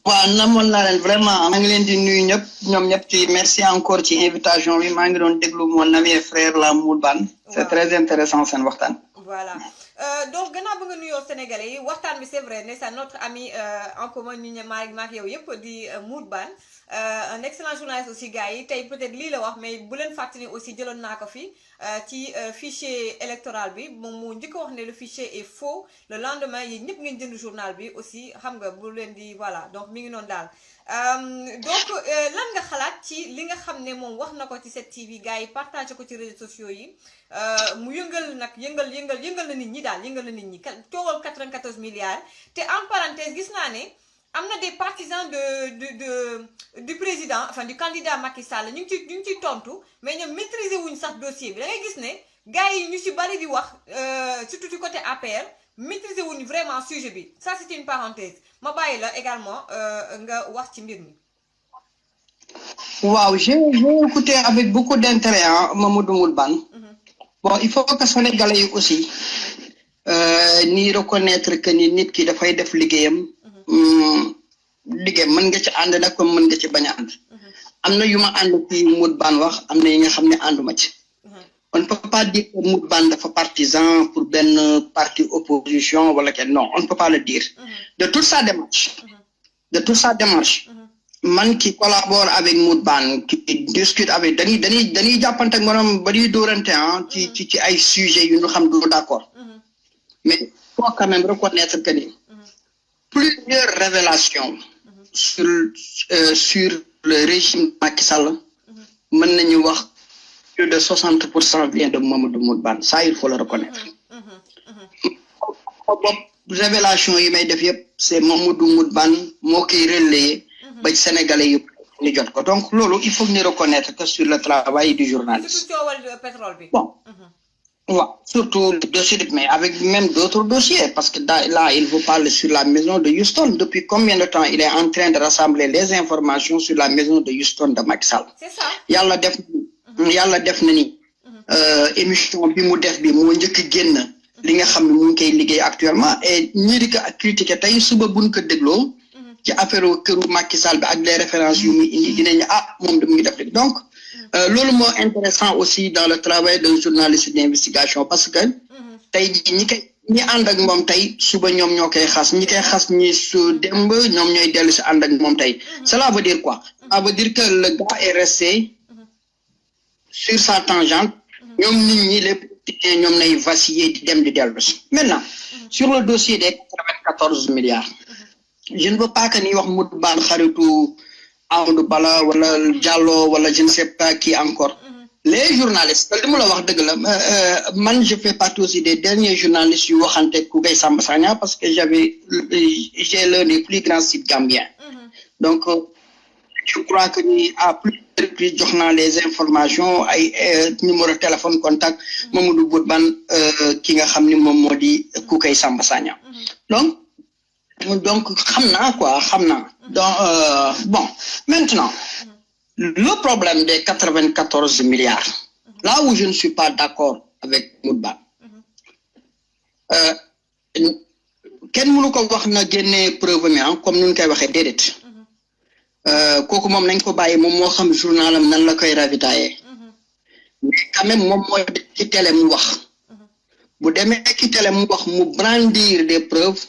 waaw namoon naa leen vraiment maa ngi leen di nuyu ñëpp ñoom ñëpp ci merci encore ci invitation bi maa ngi doon déglu mon ami et frère la Moule Bane. C'est très intéressant seen waxtaan. Voilà donc gannaaw ba nga nuyoo Sénégalais yi waxtaan bi c'est vrai ne c'est notre ami en commun ñu ne maak yow yëpp di Moule Bane un excellent journaliste aussi gars yi tey peut-être lii la wax mais bu leen fàttali aussi jëloon naa ko fi ci fichier électoral bi moom moo njëkk a wax ne le fichier est faux le lendemain yi ñëpp ngeen jënd journal bi aussi xam nga bu leen di voilà donc mi ngi noonu daal donc lan nga xalaat ci li nga xam ne moom wax na ko ci 7TV gars yi partagé ko ci réseaux sociaux yi mu yëngal nag yëngal na nit ñi daal yëngal na nit ñi coowal 94 milliards te en parenthèse gis naa ne am na des partisans du président enfin du candidat Macky Sall ñu ngi ciy tontu mais ñoom maîtriser wuñ sax dossier bi da ngay gis ne gars yi ñu ci bari di wax surtout du côté APR maîtriser wuñ vraiment sujet bi ça c'est une parenthèse ma bàyyi la également nga wax ci mbir mi. waaw j'ai écouté avec beaucoup d'intérêt Mamadou Moule Bane. Bon il faut que Sénégalais yi aussi ni reconnaître que ni nit ki dafay def liggéeyam. liggéey mën nga ci ànd nag comme mën nga ci bañ a ànd. am na yu ma ànd ci Moule Bane wax am na yi nga xam ne ànduma ci. On ne peut pas dire que Moule Bane dafa partisan pour benn parti opposition wala kenn non on ne peut pas le dire. De toute sa démarche. Man qui collabore avec Moule Bane qui discute avec dañuy jàppante ak moom ba ñuy dóorante ci ay sujets yu ñu xam du d'accord. Mais il faut quand même reconnaître que ni plusieurs révélations sur le régime Macky Sall mën nañu wax plus de 60% vient de Mamadou Moule Bane ça il faut le reconnaître. Révélation yi may def yëpp c'est Mamadou Moule Bane moo koy relayer ba Sénégalais yëpp ñu jot ko donc loolu il faut ñu reconnaître que sur le travail du journaliste. surtout coowal pétrole bi. Bon. Ouais, surtout le dossier, mais avec même d'autres dossiers, parce que là, il vous parle sur la maison de Houston. Depuis combien de temps il est en train de rassembler les informations sur la maison de Houston de Macky Sall? C'est ça. Yàlla def na ni émission bi mu def bi moo njëkk génn li nga xam ne mu ngi koy liggéey actuellement et ñi di ko critiquer tey suba buñ ko dégloo ci affaire këru Macky Sall bi ak les références yu muy indi dinañ moom da mu ngi def donc loolu moo intéressant aussi dans le travail d'un journaliste d'investigation parce que tey jii ñi ànd ak moom tey suba ñoom ñoo koy xas ñi koy xas ñi su démb ñoom ñooy dellu si ànd ak moom tey cela veut dire quoi ça veut dire que le gars est resté sur sa tangente ñoom nit ñi les politiciens ñoom nay vaciller di dem di dellu si maintenant sur le dossier des 94 milliards je ne veux pas que ni wax Moule Bane xaritu Amadou Bala wala Diallo wala je ne sais pas qui encore les journalistes li mu la wax dëgg la man je fais partie aussi des derniers journalistes yu waxante ku Gueye Samba Sagna parce que j'ai l'un des plus grands sites gambiens donc je crois que ni à plusieurs reprises jox naa les informations ay numéro téléphone contact Mamadou Moule Bane ki nga xam ni moom moo di ku Gueye Samba Sagna donc xam naa donc bon maintenant le problème des 94 milliards là où je ne suis pas d'accord avec Moule Bane kenn mënu ko wax na génne preuve mi comme nu ñu koy waxee déedéet kooku moom nañ ko bàyyi moom moo xam journalam nan la koy ravitailler mais quand même moom mooy ci télé mu wax bu demee ci télé mu wax mu brandir des preuves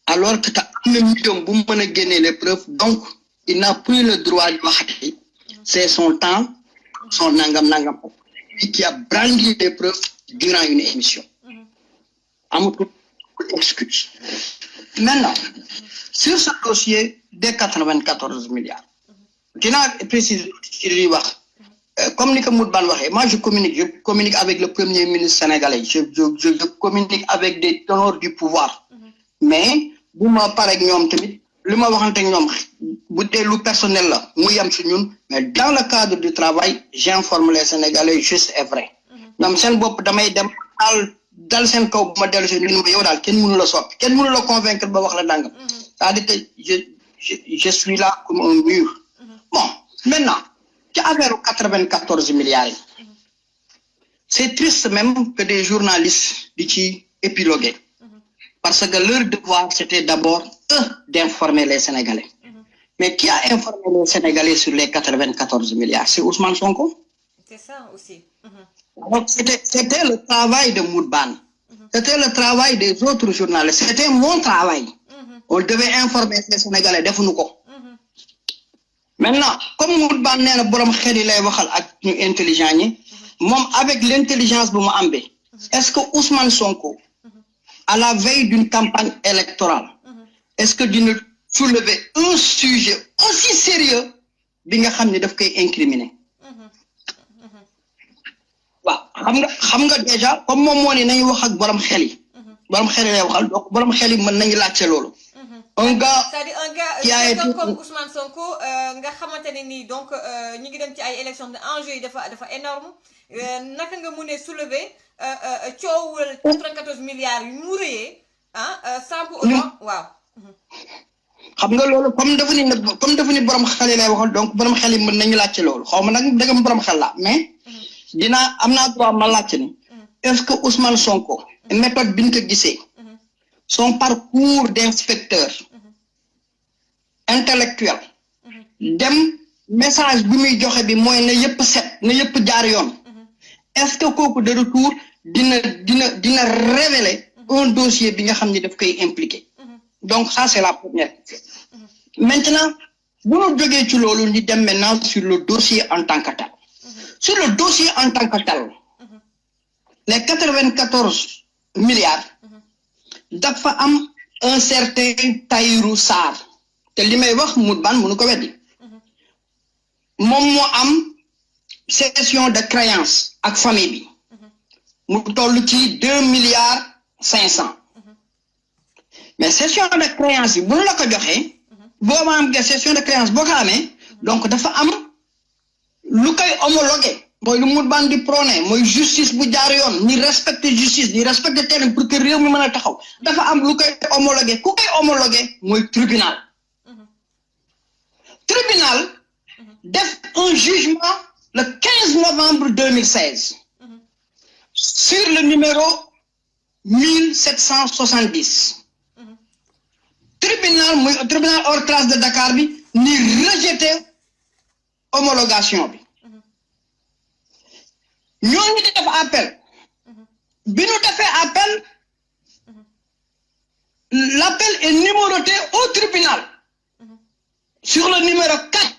alors que am na million bu mu mën a génne les preuves donc il n'a plus le droit de waxati c'est son temps son nangam lui qui a brandi des preuves durant une émission amatul excuse maintenant sur ce dossier des 94 milliards dinaa préciser ci li wax comme ni ko Moule Bane waxee moi je communique avec le premier ministre sénégalais je communique avec des tenors du pouvoir mais bu ma pareeg ñoom tamit li ma waxante ak ñoom bu dee lu personnel la mu yem si ñun mais dans le cadre du travail j'informe les Sénégalais juste et vrai ñoom seen bopp damay dem dal seen kaw bu ma dellu si ñun yow daal kenn mënu la soppi kenn mënu la convaincre ba wax la dangam c'est-à-dire que je suis là comme un mur bon maintenant ci affaire 94 milliards yi c'est triste même que des journalistes di ci épiloguer parce que leur devoir c'était d'abord d'informer les Sénégalais Mais qui a informé les Sénégalais sur les 94 milliards? C'est Ousmane Sonko. C'est ça aussi. Donc, c'était le travail de Moudban. C'était le travail des autres journalistes. C'était mon travail. On devait informer les Sénégalais. Maintenant, comme Moudban n'est pas intelligent, avec l'intelligence de Mohamed, est-ce que Ousmane Sonko, à la veille d'une campagne électorale, est-ce que d'une soulever un sujet aussi sérieux, bien qu'il incriminé? xam nga déjà comme moom moo ne nañu wax ak borom xel yi lay waxal donc borom xel yi mën nañu laajte loolu. Un gars c'est-à-dire un qui a été gars comme Ousmane Sonko nga xamante ne nii donc ñu ngi dem ci ay élections de enjeu yi dafa énorme naka nga mun a soulever coowul 94 milliards yu mu rëyee sans pour autant waaw. xam nga loolu comme dafa ni borom xel yi lay waxal donc borom xel yi mën nañu laajte loolu xaw ma nag dëggam borom xel la mais. am naa droit ma laajte ni est-ce que Ousmane Sonko méthode bi ñu ko gisee son parcours d'inspecteur intellectuel dem message bi muy joxe bi mooy na yëpp set na yëpp jaar yoon est-ce que kooku de retour dina révéler un dossier bi nga xam ni daf koy impliqué donc ça c'est la première. Maintenant bu ñu jógee ci loolu ñu dem maintenant sur le dossier en tant que tel. Sur le dossier en tant que tel, les 94 milliards, dafa am un certain Tahirou Sarr te li may wax Moudban mënu ko weddi moom moo am cession de créance ak famille bi mu toll ci 2 milliards 500 mais cession de créance yi bu la ko joxee boo ma am cession de créance boo ko amee donc dafa am lu koy homologué mooy lu Moudban di prôné mooy justice bu jaar yoon ni respecter justice ni respecter terrain pour que réew mi mën a taxaw dafa am lu koy homologué ku koy homologué mooy tribunal def un jugement le 15 novembre 2016 sur le numéro 1770 tribunal hors classe de Dakar bi ni rejeté homologation bi ñooñu di def appel bi ñu defee appel l'appel est numéroté au tribunal sur le numéro 4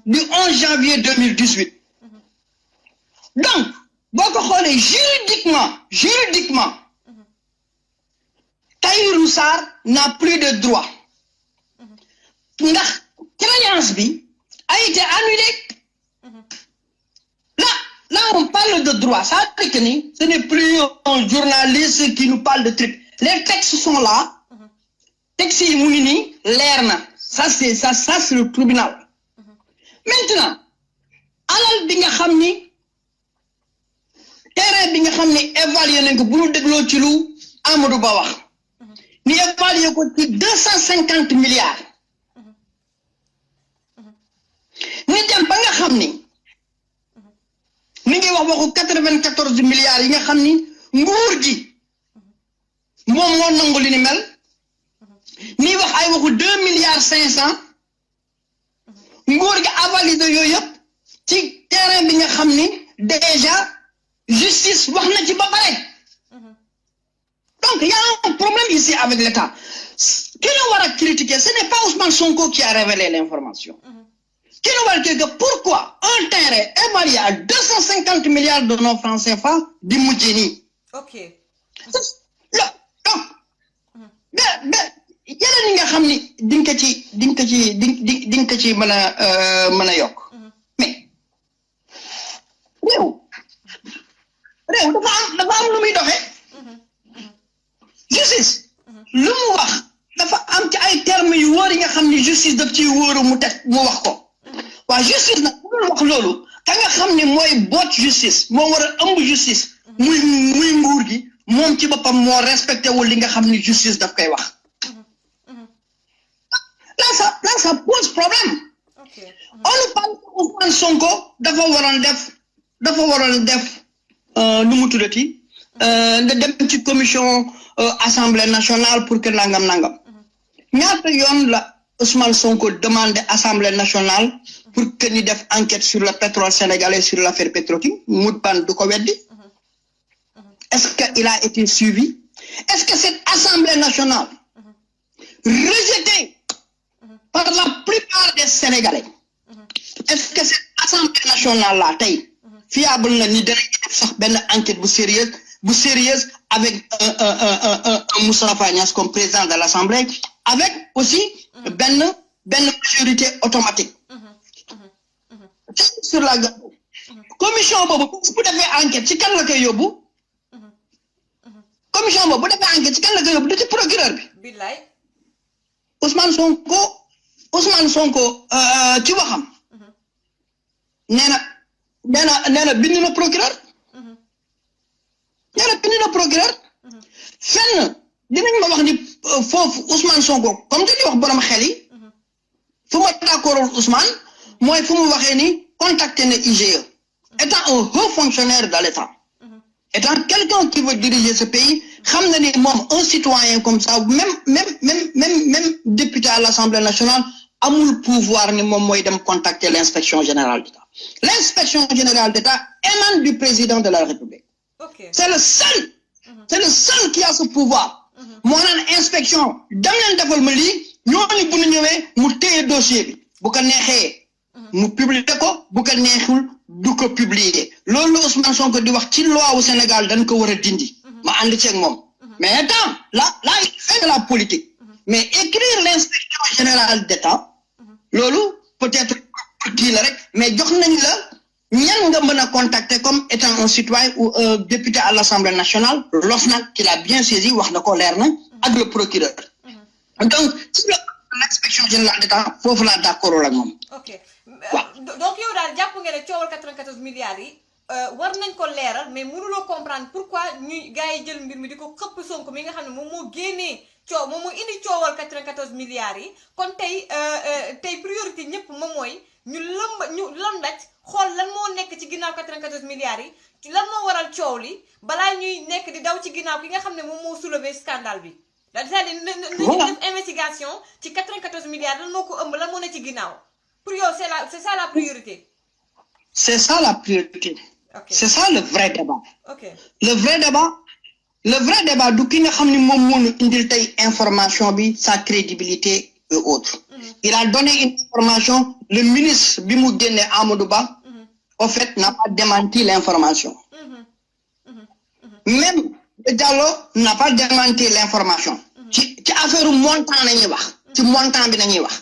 du 11 janvier 2018 donc boo ko xoolee juridiquement Tahirou Sarr n'a plus de droit ndax créance bi a été annulée. Là, on parle de droit. Ça veut dire que ce n'est plus un journaliste qui nous parle de trucs. Les textes sont là. Textes immunis, l'air. Ça, c'est le tribunal. Maintenant, alal bi nga xamni terrain bi nga xamni évaluer nañ ko bu ñu dégloo ci lu Amadou Ba wax. Ni évaluer ko ci 250 milliards. Ni dem ba nga xamni ni ngi wax waxu 94 milliards yi nga xamni nguur gi moom moo nangu li ni mel ni wax ay waxu 2 milliards 500 nguur gi avalide yooyu yëpp ci terrain bi nga xamni déjà justice wax na ci ba pare donc il y a un problème ici avec l'État qui nous va critiquer ce n'est pas Ousmane Sonko qui a révélé l'information qui nous va dire pourquoi un terrain évalué à 250 milliards de nos francs CFA di mujjé ni ok là donc yeneen yi nga xam ni di nga ci mën a yokk mais réew dafa am lu muy doxee justice lu mu wax dafa am ci ay termes yu wóor yi nga xam ni justice daf ciy wóoru mu wax ko waa justice nag bu wax loolu ka nga xam ni mooy boot justice moo war a ëmb justice muy nguur gi moom ci boppam moo respecté wul li nga xam ni justice daf koy wax là ça pose problème on nous parle de Ousmane Sonko dafa waroon def nu mu tuddati nga dem ci commission assemblée nationale pour que nangam ñaata yoon la Ousmane Sonko demande Assemblée nationale pour que ñu def enquête sur le pétrole sénégalais, sur l'affaire Petrotim Mout Ban du ko weddi. Est-ce qu'il a été suivi? Est-ce que cette Assemblée nationale rejetée par la plupart des Sénégalais, est-ce que cette Assemblée nationale-là, fiable na ni dara def sax benn enquête bu sérieuse avec un Moustapha Niasse comme président de l'Assemblée, avec aussi benn majorité automatique sur la commission boobu bu defee enquête ci kan la koy yóbbu commission boobu bu defee enquête ci kan la koy yóbbu du ci procureur bi billaay Ousmane Sonko ci waxam nee na bind na procureur fenn dinañ ma wax ni foofu Ousmane Sonko comme dañuy wax borom xel yi fu ma d'accord Ousmane mooy fu mu waxee ni contacté na IGE étant un haut fonctionnaire de l'État étant quelqu'un qui veut diriger ce pays xam na ni moom un citoyen comme ça même député à l'Assemblée nationale amul pouvoir ni moom mooy dem contacter l'inspection générale d'État. L'inspection générale d'État émane du président de la République. Okay. C'est le seul qui a ce pouvoir. Moo naan inspection dem leen defal ma lii ñooñu bu ñu ñëwee mu téye dossier bi bu ko neexee mu publier ko bu ko neexul du ko publier loolu la Ousmane Sonko di wax ci loi wu Sénégal dañ ko war a dindi ma ànd ceeg moom mais attends là il fait de la politique mais écrire l'inspection générale d'État loolu peut-être kii la rek mais jox nañ la ñan nga mën a contacter comme étant un citoyen ou un député à l'Assemblée nationale l'OFNAC qui l'a bien saisi wax na ko leer na ak le procureur donc ci l'inspection générale d'État foofu laa d'accord ak moom. ok donc yow daal jàpp nga ne coowal 94 milliards yi war nañ ko leeral mais mënuloo comprendre pourquoi ñuy gars yi jël mbir mi di ko xëpp Sonko mi nga xam ne moom moo génnee moom moo indi coowal 94 milliards yi kon tey priorité ñëpp moom mooy ñu lëndaj xool lan moo nekk ci ginnaaw 94 milliards yi lan moo waral coow li balaa ñuy nekk di daw ci ginnaaw ki nga xam ne moom moo soulever scandale bi. c'est-à-dire nañu def investigation ci 94 milliards lan moo ko ëmb lan moo ne ci ginnaaw pour yow c'est ça la priorité. C'est ça la priorité. Okay. C'est ça le vrai débat. Okay. Le vrai débat du ki nga xam ni moom moo ñu indil tey information bi sa crédibilité et autres. Il a donné une information le ministre bi mu génne Amadou Ba au fait n'a pas démenti l'information. Même Diallo n'a pas démenti l'information. ci affaire montant la ñuy wax ci montant bi nañuy wax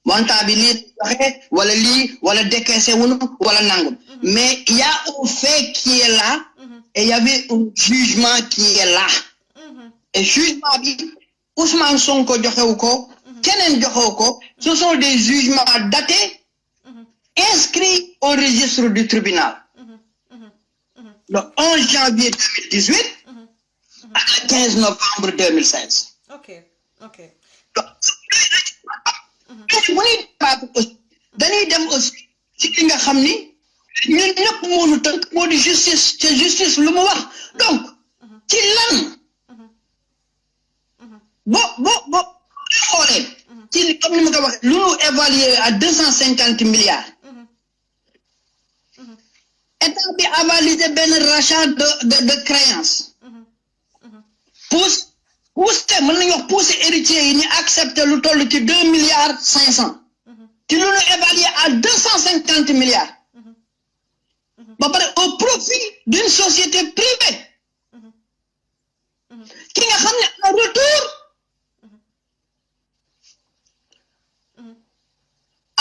montant bi lii waxee wala lii wala décaissé wuñu wala nangum mais il y a un fait qui est là et il y avait un jugement qui est là et jugement bi Ousmane Sonko joxewu ko keneen joxewu ko ce sont des jugements datés inscrits au registre du tribunal le 11 janvier 2018 ak le 15 novembre 2016. ok dañuy dem aussi ci li nga xam ni ñun ñëpp moo ñu tënk moo di justice te justice lu mu wax donc ci lan bo xoolee ci comme ni ma ko waxee lu ñu évalué à 250 milliards état bi a validé benn rachat de créance pousse mën nañu wax pousse héritier yi ñu accepté lu toll ci 2 milliards 500 ci lu ñu évalué à 250 milliards ba pare au profit d'une société privée ki nga xam ne en retour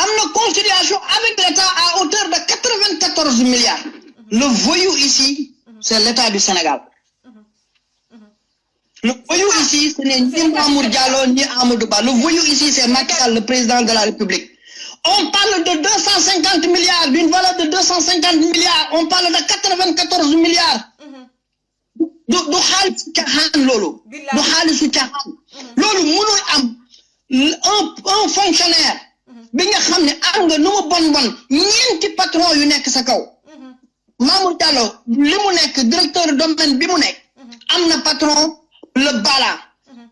am na conciliation avec l'État à hauteur de 94 milliards le voyou ici c'est l'État du Sénégal. Le voyou ici, ce n'est ni Mamour Diallo ni Amadou Ba. Le voyou ici, c'est Macky Sall, le président de la République. On parle de 250 milliards, d'une valeur de 250 milliards. On parle de 94 milliards. Du xaalisu caaxaan loolu. Du xaalisu caaxaan. Loolu mënul am un fonctionnaire bi nga xam ne am nga nu mu bon ñeenti patron yu nekk sa kaw. Mamour Diallo li mu nekk directeur domaine bi mu nekk am na patron le Bala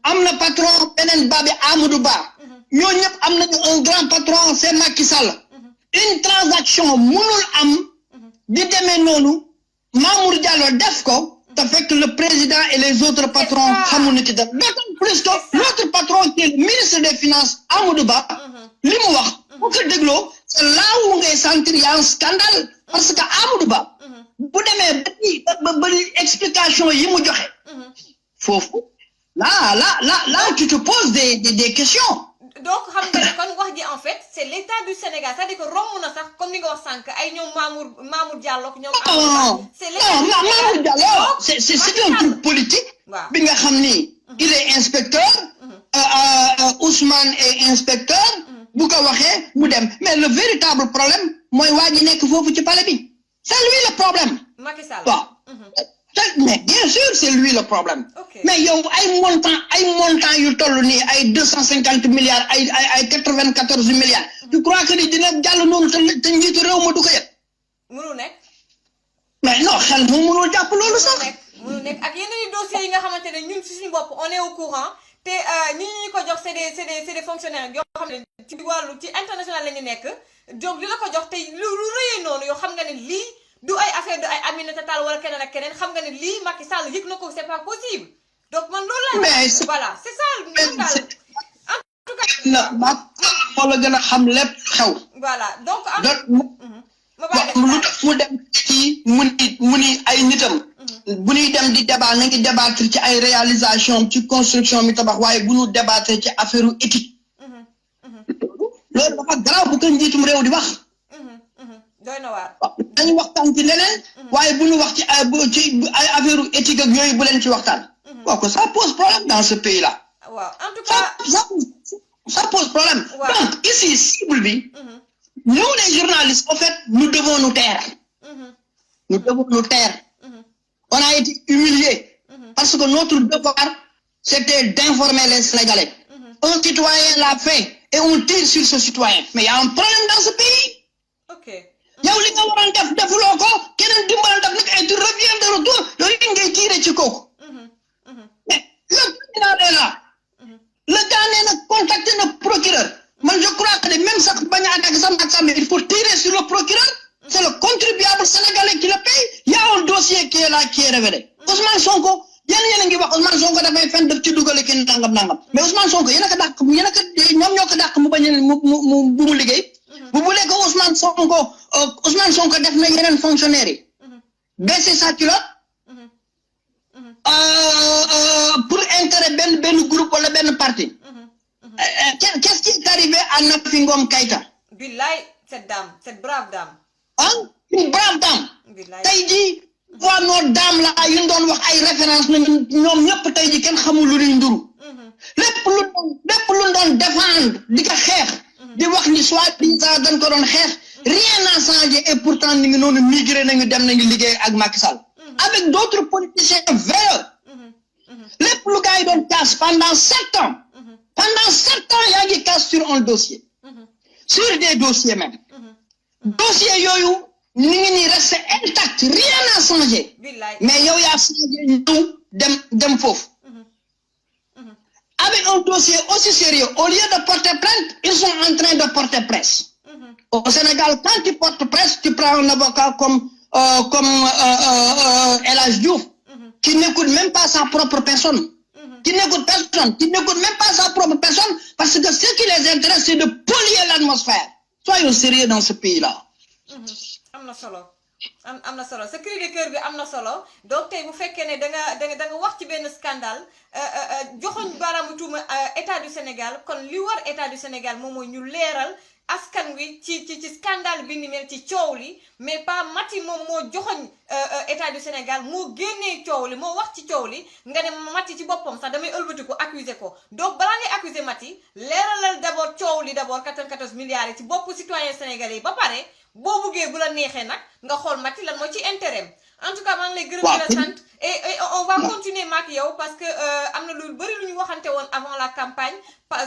am na patron beneen ba bi Amadou Ba ñoo ñëpp am nañu un grand patron c'est Macky Sall une transaction mënul am di demee noonu Mamour Diallo def ko te fekk le président et les autres patrons xamuñu ci dara d'autant plus que l'autre patron qui est le ministre des finances Amadou Ba li mu wax bu ko dégloo c'est là où ngay sentir y a un scandale parce que Amadou Ba bu demee ba explication yi mu joxe foofu là tu te poses des questions. Donc xam nga ne kon wax ji en fait c'est l'état du Sénégal c'est-à-dire que romb na sax comme ni nga wax sànq ay ñoom Mamour Diallo ñoom c'est Mamour Diallo c'est un truc politique bi nga xam ni il est inspecteur Ousmane est inspecteur bu ko waxee mu dem mais le véritable problème mooy waa ji nekk foofu ci palais bi c'est lui le problème Macky Sall mais bien sûr c'est lui le problème mais yow ay montant yu toll nii ay 250 milliards ay 94 milliards tu crois que ni dina jàll noonu te njiitu réew ma du ko yëg mënul nekk mais non xel moom mënul jàpp loolu sax mënul nekk ak yeneen dossiers yi nga xamante ne ñun ci suñu bopp on est au courant te ñi ñu ko jox c'est des fonctionnaires yoo xam ne ci wàllu ci international la ñu nekk donc li la ko jox te lu rëyee noonu yoo xam nga ne lii du ay affaire de ay Aminata Tall wala keneen ak keneen xam nga ne lii Macky Sall yëg na ko c'est pas possible donc man loolu la voilà c'est ça man daal en tout cas moo la gën a xam lépp xew voilà donc lu tax mu dem ci mu ni ay nitam bu ñuy dem di débat na ngi débattre ci ay réalisation ci construction mi tabax waaye bu ñu débattre ci affaire éthique loolu dafa garaaw bu ko njiitum réew di wax doy na waar dañu waxtaan ci leneen waaye bu ñu wax ci ay affaire éthique ak yooyu bu leen ci waxtaan kooku ça pose problème dans ce pays là waaw en tout cas ça pose problème donc ici cible bi nous les journalistes en fait nous devons nous taire on a été humiliés parce que notre devoir c'était d'informer les Sénégalais un citoyen l'a fait et on tire sur ce citoyen mais il y a un problème dans ce pays yow li nga waroon defuloo ko keneen dimbal def nag et tu reviens de retour yooyu ngay tiire ci kooku mais le président est là le gars nee na contacté na procureur man je crois que même sax bañ a attaqué sax nag mais il faut tirer sur le procureur c'est le contribuable sénégalais qui le paye il y a un dossier qui est là qui est révélé Ousmane Sonko yéen a ngi wax Ousmane Sonko dafay fen def ci dugale ki nangam mais Ousmane Sonko yéen a ko dàq ñoom ñoo ko dàq mu bañ mu liggéey bu bulee ko Ousmane Sonko def na yeneen fonctionnaires yi baisser sa culotte pour intérêt benn groupe wala benn parti qu'est-ce qui est arrivé à Nafi Ngom Keïta billaay cette brave dame une brave dame tey jii waa noo dame la yu doon wax ay référence na ñoom ñëpp tey jii kenn xamul lu ñuy nduru lépp lu doon défendre di ko xeex di wax ni soit disant dañ ko doon xeex rien n'a changé et pourtant ñu ngi noonu migré nañu dem nañu liggéey ak Macky Sall avec d'autres politiciens véreux lépp lu gars yi doon casse pendant 7 ans yaa ngi casse sur un dossier sur des dossiers même dossier yooyu ñu ngi nii resté intact rien n'a changé mais yow yaa changé ñëw dem foofu avec un dossier aussi sérieux au lieu de porter plainte ils sont en train de porter presse au Sénégal quand tu portes presse tu prends un avocat comme El Hadj Diouf qui n'écoute même pas sa propre personne qui n'écoute même pas sa propre personne parce que ce qui les intéresse c'est de polluer l'atmosphère soyons sérieux dans ce pays là am na solo sa cri de cœur bi am na solo donc tey bu fekkee ne da nga wax ci benn scandale joxoñ baaraamu tuuma état du Sénégal kon li war état du Sénégal moom mooy ñu leeral askan wi ci scandale bi ni mel ci coow li mais pas Maty moom moo joxoñ état du Sénégal moo génnee coow li moo wax ci coow li nga ne Maty ci boppam sax damay ëlbati ko accuser ko donc balaa ngay accuser Maty leeralal d'abord coow li d'abord 94 milliards yi ci boppu citoyen sénégalais yi ba pare boo buggee bu la neexee nag nga xool Maty lan moo ci intérêt en tout cas maa ngi lay gërëm di la sant et on va continuer maak yow parce que am na lu bëri lu ñu waxante woon avant la campagne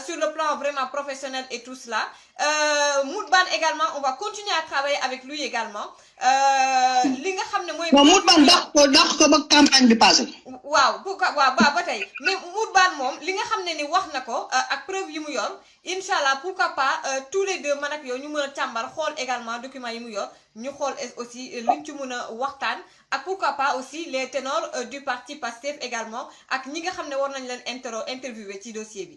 sur le plan vraiment professionnel et tout cela Moutbane également on va continuer à travailler avec lui également li nga xam ne mooy Moutbane dàq ko ba campagne bi passé waaw ba tey mais Moutbane moom li nga xam ne ni wax na ko ak preuve yi mu yor Inch'Allah, pourquoi pas tous les deux man ak yow ñu mën a càmbar xool également document yi mu yor ñu xool aussi luñ ci mën a waxtaan ak pourquoi pas aussi les ténors du parti Pastef également ak ñi nga xam ne war nañ leen interviewer ci dossier bi.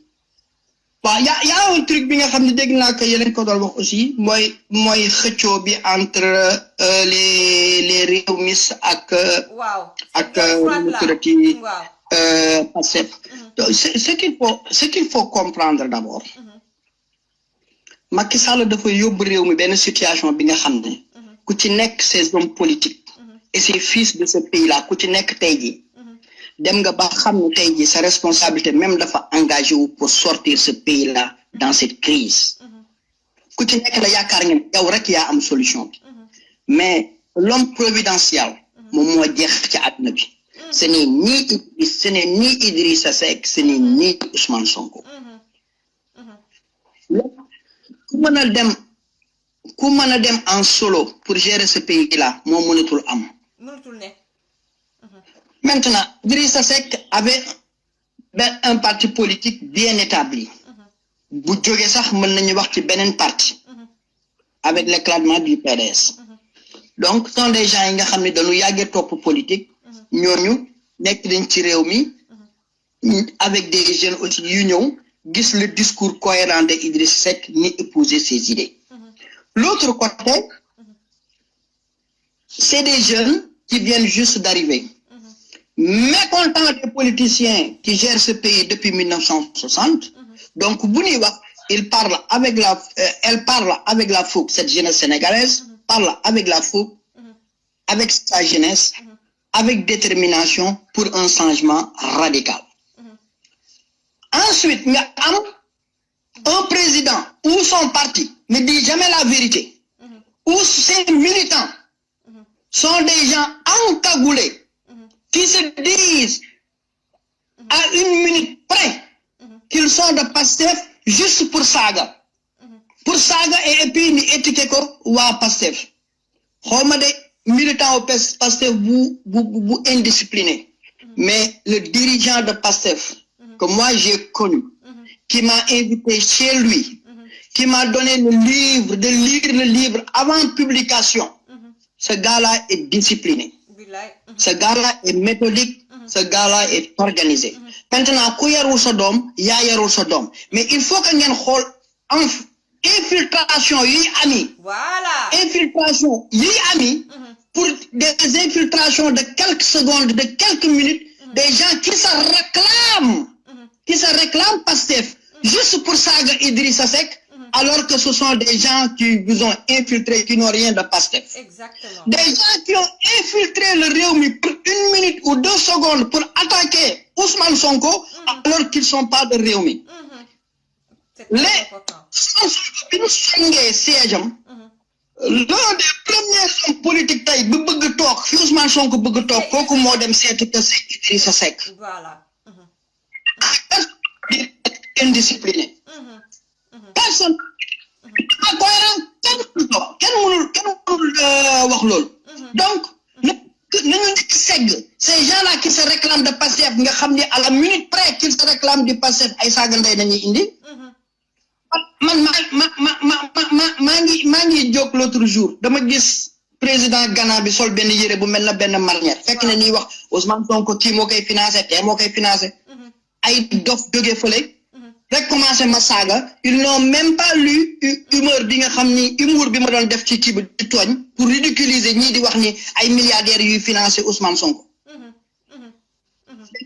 waaw y a un truc bi nga xam ne dégg naa ko yéen ko doon wax aussi mooy xëccoo bi entre les Rewmis ak. waaw ak turati Pastef. ce qu'il faut comprendre d'abord. Macky Sall dafa yóbbu réew mi benn situation bi nga xam ne ku ci nekk ces hommes politiques et ces fils de ce pays là ku ci nekk tey jii dem nga ba xam ne tey jii sa responsabilité même dafa engagé wu pour sortir ce pays là dans cette crise ku ci nekk la yaakaar ngeen yow rek yaa am solution bi mais l'homme providentiel moom moo jeex ci àdduna bi ce n'est ni Idrissa Seck ce n'est ni Ousmane Sonko. ku mën a dem en solo pour gérer ce pays là moo mënatul am. Maintenant Idrissa Seck avait un parti politique bien établi bu jógee sax mën nañu wax ci beneen parti avec l'éclatement du PDS donc sont des gens yi nga xam ne dañu yàggee topp politique ñooñu nekk nañ ci réew mi avec des jeunes aussi yu ñëw gis le discours cohérent de Idriss Seck ni épouser ses idées. L'autre côté, c'est des jeunes qui viennent juste d'arriver. Mécontents des politiciens qui gèrent ce pays depuis 1960. Donc, Bouniwa, elle parle avec la fougue, cette jeunesse sénégalaise, parle avec la fougue, avec sa jeunesse, avec détermination pour un changement radical. Ensuite, il y a un président ou son parti ne dit jamais la vérité, ou ses militants sont des gens encagoulés qui se disent à une minute près qu'ils sont de Pastef juste pour saga. Pour saga et puis ni étiqueté ko wa Pastef. Xawma de militant au Pastef bu indiscipliné. Mais le dirigeant de Pastef que moi j'ai connu, qui m'a invité chez lui, qui m'a donné le livre, de lire le livre avant publication. Ce gars-là est discipliné. Ce gars-là est méthodique. Ce gars-là est organisé. Maintenant, ku yarul sa doom, yaa yarul sa doom. Mais il faut que ngeen xool infiltration yi ami. Voilà. Infiltration yi ami pour des infiltrations de quelques secondes, de quelques minutes, des gens qui se réclament Pastef juste pour saga Idrissa Seck, alors que ce sont des gens qui vous ont infiltré, qui n'ont rien de Pastef. Exactement. Des gens qui ont infiltré le Rewmi pour 1 minute ou 2 secondes pour attaquer Ousmane Sonko, alors qu'ils ne sont pas de Rewmi. L'un des premiers hommes politiques tay bu bëgg tok fi Ousmane Sonko bëgg tok koku mo dem sétu que c'est Idrissa Seck. Voilà. Indiscipliné. Personne. Kenn mënul wax lool. Donc nañu segg ces gens-là qui se réclament de Pastef nga xamni à la minute près qu'ils se réclament du Pastef ay saga ndey nañuy indi. Man ngi jóg l'autre jour dama gis président Ghana bi sol benn yére bu mel na benn marnière fekk na ñuy wax Ousmane Sonko kii moo koy financé te moo koy financé ay dof jóge fële rek commencé ma saaga ils n'ont même pas lu humeur bi nga xam ni humour bi ma doon def ci kii bi di tooñ pour ridiculiser ñii di wax ni ay milliardaires yuy financé Ousmane Sonko.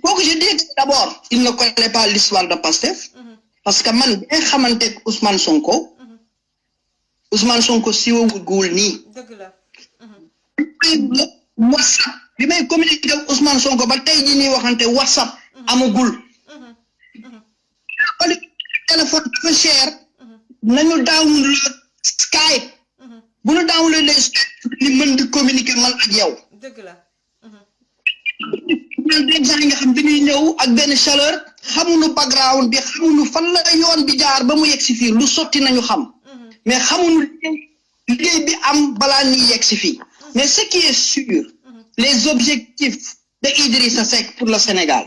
Kooku je dis d'abord il ne connaît pas l'histoire de Pastef. Parce que man bi nga xamante Ousmane Sonko siiwagul nii. Dëgg la. WhatsApp bi may communiquer ak Ousmane Sonko ba tey jii ñuy waxante WhatsApp amagul. Téléphone dafa cher. nañu download Skype. bu ñu download Skype ni mën di communiquer man ak yow. Dëgg la. des gens yi nga xam dañuy ñëw ak benn chaleur xamuñu background bi xamuñu fan la yoon bi jaar ba mu yegg si fii lu sotti nañu xam mais xamuñu liggéey bi am balaa ñuy yegg si fii mais ce qui est sûr les objectifs de Idrissa Seck pour le Sénégal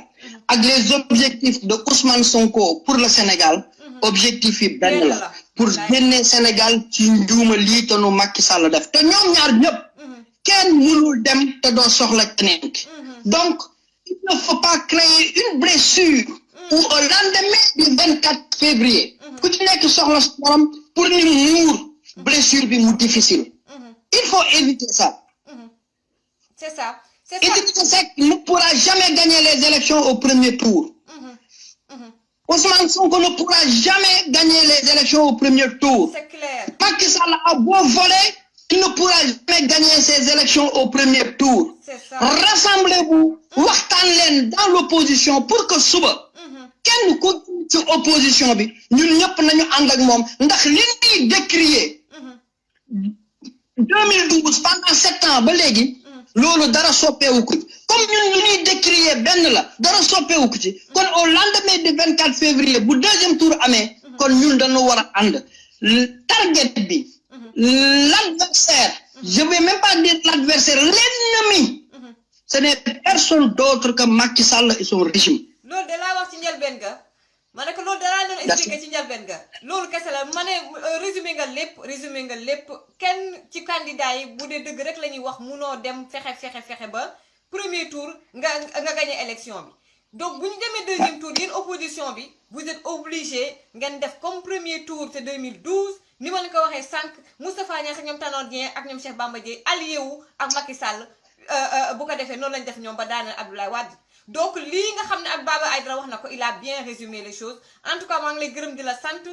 ak les objectifs de Ousmane Sonko pour le Sénégal objectif yi benn la pour génne Sénégal ci njuuma lii te nu Macky Sall def te ñoom ñaar ñëpp kenn mënul dem te doo soxla keneen ki donc il ne faut pas créer une blessure ou au lendemain du 24 février ku ci nekk soxla sa morom pour ni muur blessure bi mu difficile il faut éviter ça. C'est ça. Idrissa Seck ne pourra jamais gagner les élections au premier tour. Ousmane Sonko ne pourra jamais gagner les élections au premier tour. C'est clair. Macky Sall a beau voler, il ne pourra jamais gagner ces élections au premier tour. C'est ça. Rassemblez-vous, waxtaan leen dans l'opposition pour que suba kenn ku ci opposition bi ñun ñëpp nañu ànd ak moom ndax li ñuy décrier 2012 pendant 7 ans ba léegi loolu dara soppeewu ko comme ñun lu ñuy décrier benn la dara soppeewu ko ci kon au lendemain du 24 février bu deuxième tour amee kon ñun dañu war a ànd target bi l'adversaire je vais même pas dire l'adversaire l'ennemi ce n'est personne d'autre que Macky Sall et son régime. loolu de laa wax ci njëlbeen ga ma ne ko loolu dalaa doon expliqué ci njëlbeen ga loolu kese la ma ne résumé nga lépp kenn ci candidat yi bu dee dëgg rek la ñuy wax munoo dem fexe ba premier tour nga gagné élection bi donc bu ñu demee deuxième tour yéen opposition bi vous êtes obligé ngeen def comme premier tour te 2012 ni ma leen ko waxee sànq Moustapha Niasse ak ñoom Tanor Dieng ak ñoom Cheikh Bamba Dièye allié wu ak Macky Sall bu ko defee noonu lañ def ñoom ba daaneel Abdoulaye Wade donc lii nga xam ne ak Baba Aïdara wax na ko il a bien résumé les choses en tout cas maa ngi lay gërëm di la sant